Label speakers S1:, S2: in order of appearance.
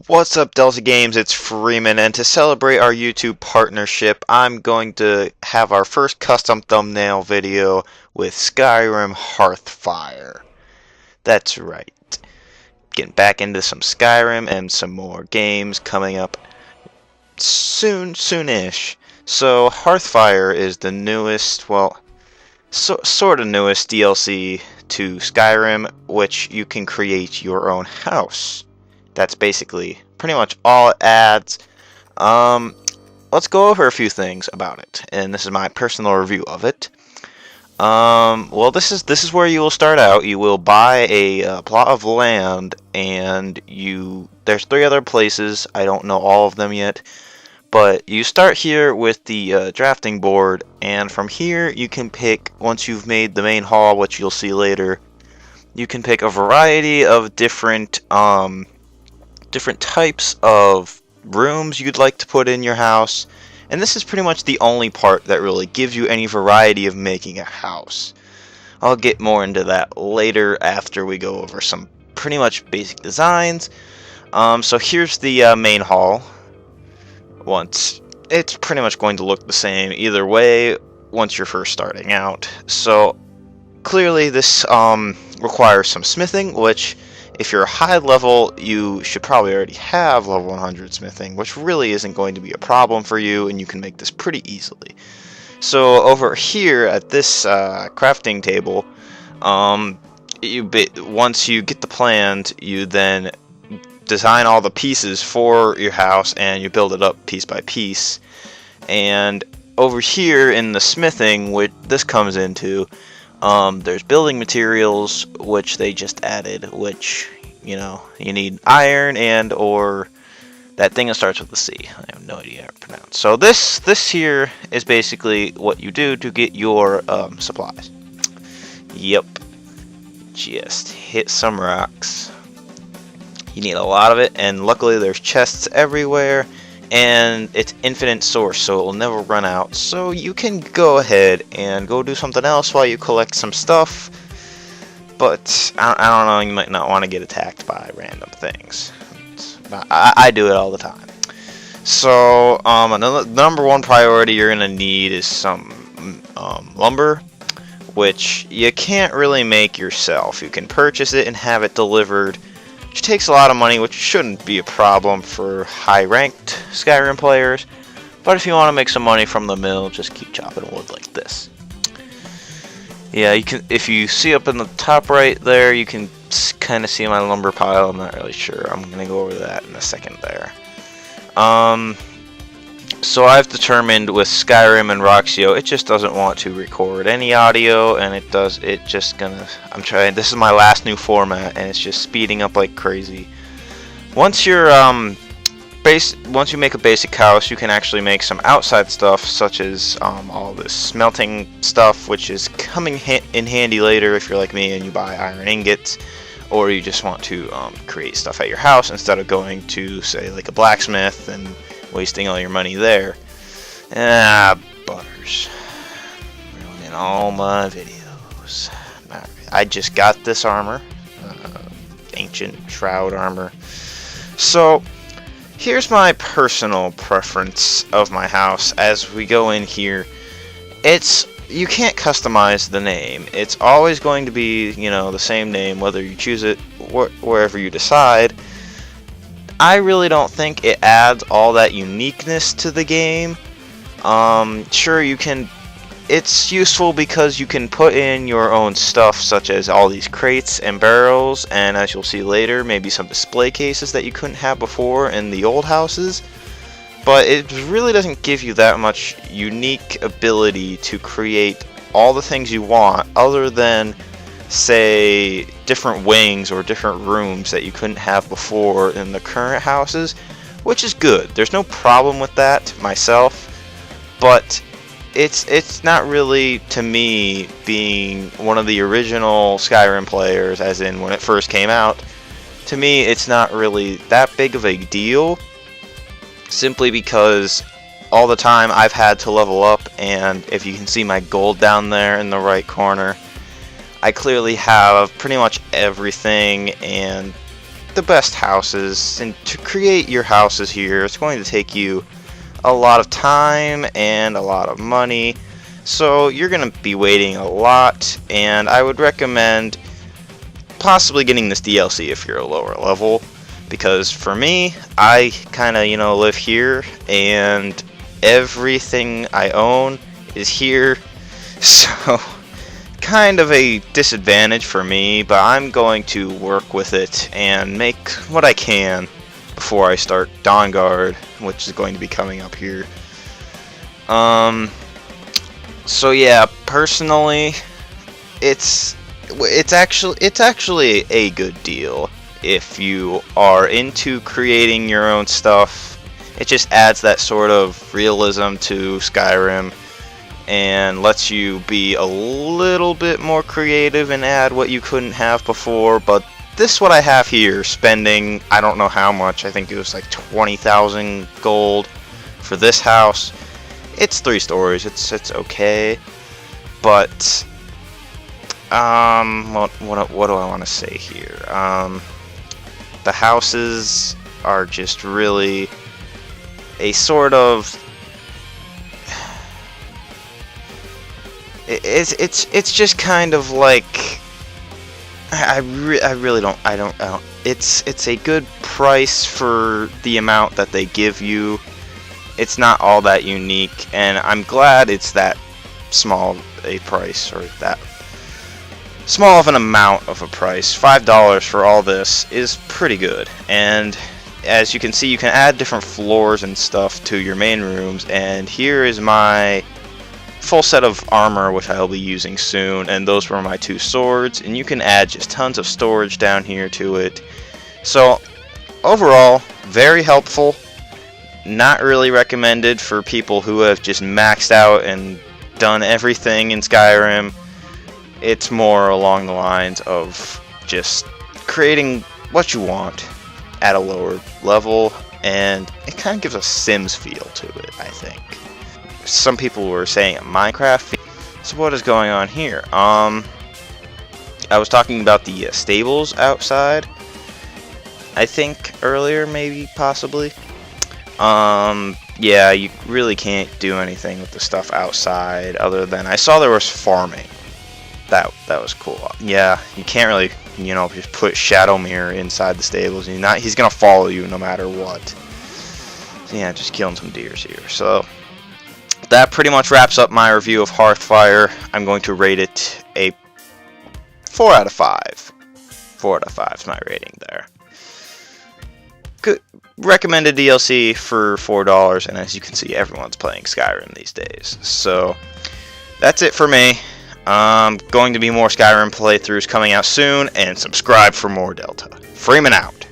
S1: What's up, Delta Games? It's Freeman, and to celebrate our YouTube partnership, I'm going to have our first custom thumbnail video with Skyrim Hearthfire. That's right. Getting back into some Skyrim and some more games coming up soonish. So, Hearthfire is the newest, well, sort of newest DLC to Skyrim, which you can create your own house. That's basically pretty much all it adds. Um, let's go over a few things about it, and this is my personal review of it. Well, this is where you will start out. You will buy a plot of land, and there's three other places. I don't know all of them yet, but you start here with the drafting board, and from here you can pick. Once you've made the main hall, which you'll see later, you can pick a variety of different types of rooms you'd like to put in your house, and this is pretty much the only part that really gives you any variety of making a house. I'll get more into that later after we go over some pretty much basic designs. So here's the main hall. It's pretty much going to look the same either way once you're first starting out. So clearly this requires some smithing, which if you're high level, you should probably already have level 100 smithing, which really isn't going to be a problem for you, and you can make this pretty easily. So over here at this crafting table, once you get the plans, you then design all the pieces for your house, and you build it up piece by piece. And over here in the smithing, which this comes into, there's building materials, which they just added, which, you need iron or that thing that starts with the C. I have no idea how to pronounce. So this here is basically what you do to get your supplies. Yep. Just hit some rocks. You need a lot of it, and luckily there's chests everywhere, and it's infinite source, so it will never run out. So you can go ahead and go do something else while you collect some stuff. But I don't know, you might not want to get attacked by random things. I do it all the time. So another number one priority you're gonna need is some lumber, which you can't really make yourself. You can purchase it and have it delivered, which takes a lot of money, which shouldn't be a problem for high-ranked Skyrim players. But if you want to make some money from the mill, just keep chopping wood like this. Yeah, you can. If you see up in the top right there, you can kind of see my lumber pile. I'm not really sure. I'm gonna go over that in a second there. So I've determined with Skyrim and Roxio, it just doesn't want to record any audio, and I'm trying, this is my last new format, and it's just speeding up like crazy. Once you're, once you make a basic house, you can actually make some outside stuff, such as, all this smelting stuff, which is coming in handy later if you're like me and you buy iron ingots, or you just want to, create stuff at your house instead of going to, say, like a blacksmith and wasting all your money there. Butters. Ruining all my videos. I just got this armor. Ancient Shroud armor. So, here's my personal preference of my house as we go in here. You can't customize the name. It's always going to be, the same name, whether you choose it wherever you decide. I really don't think it adds all that uniqueness to the game. Sure, it's useful because you can put in your own stuff, such as all these crates and barrels, and as you'll see later, maybe some display cases that you couldn't have before in the old houses. But it really doesn't give you that much unique ability to create all the things you want, other than, say, different wings or different rooms that you couldn't have before in the current houses, which is good. There's no problem with that myself, but it's not really, to me, being one of the original Skyrim players, as in when it first came out, to me it's not really that big of a deal, simply because all the time I've had to level up, and if you can see my gold down there in the right corner, I clearly have pretty much everything, and the best houses, and to create your houses here, it's going to take you a lot of time and a lot of money. So you're going to be waiting a lot, and I would recommend possibly getting this DLC if you're a lower level, because for me, I kind of, live here, and everything I own is here, so kind of a disadvantage for me, but I'm going to work with it and make what I can before I start Dawn Guard, which is going to be coming up here. So yeah, personally, it's actually a good deal if you are into creating your own stuff. It just adds that sort of realism to Skyrim and lets you be a little bit more creative and add what you couldn't have before. But this is what I have here, spending I don't know how much. I think it was like 20,000 gold for this house. It's 3 stories. It's okay, but what do I want to say here? The houses are just really a sort of it's just kind of like I really don't it's a good price for the amount that they give you. It's not all that unique, and I'm glad it's that small a price, or that small of an amount of a price. $5 for all this is pretty good, and as you can see, you can add different floors and stuff to your main rooms, and here is my full set of armor, which I'll be using soon, and those were my 2 swords, and you can add just tons of storage down here to it. So overall, very helpful. Not really recommended for people who have just maxed out and done everything in Skyrim. It's more along the lines of just creating what you want at a lower level, and it kind of gives a Sims feel to it, I think. Some people were saying a Minecraft. So what is going on here? I was talking about the stables outside, I think earlier, maybe, possibly. Yeah, you really can't do anything with the stuff outside other than I saw there was farming. That was cool. Yeah, you can't really, just put Shadow Mirror inside the stables. He's gonna follow you no matter what. So yeah, just killing some deers here. So that pretty much wraps up my review of Hearthfire. I'm going to rate it a 4 out of 5. 4 out of 5 is my rating there. Good. Recommended DLC for $4, and as you can see, everyone's playing Skyrim these days. So that's it for me. Going to be more Skyrim playthroughs coming out soon, and subscribe for more Delta. Freeman out.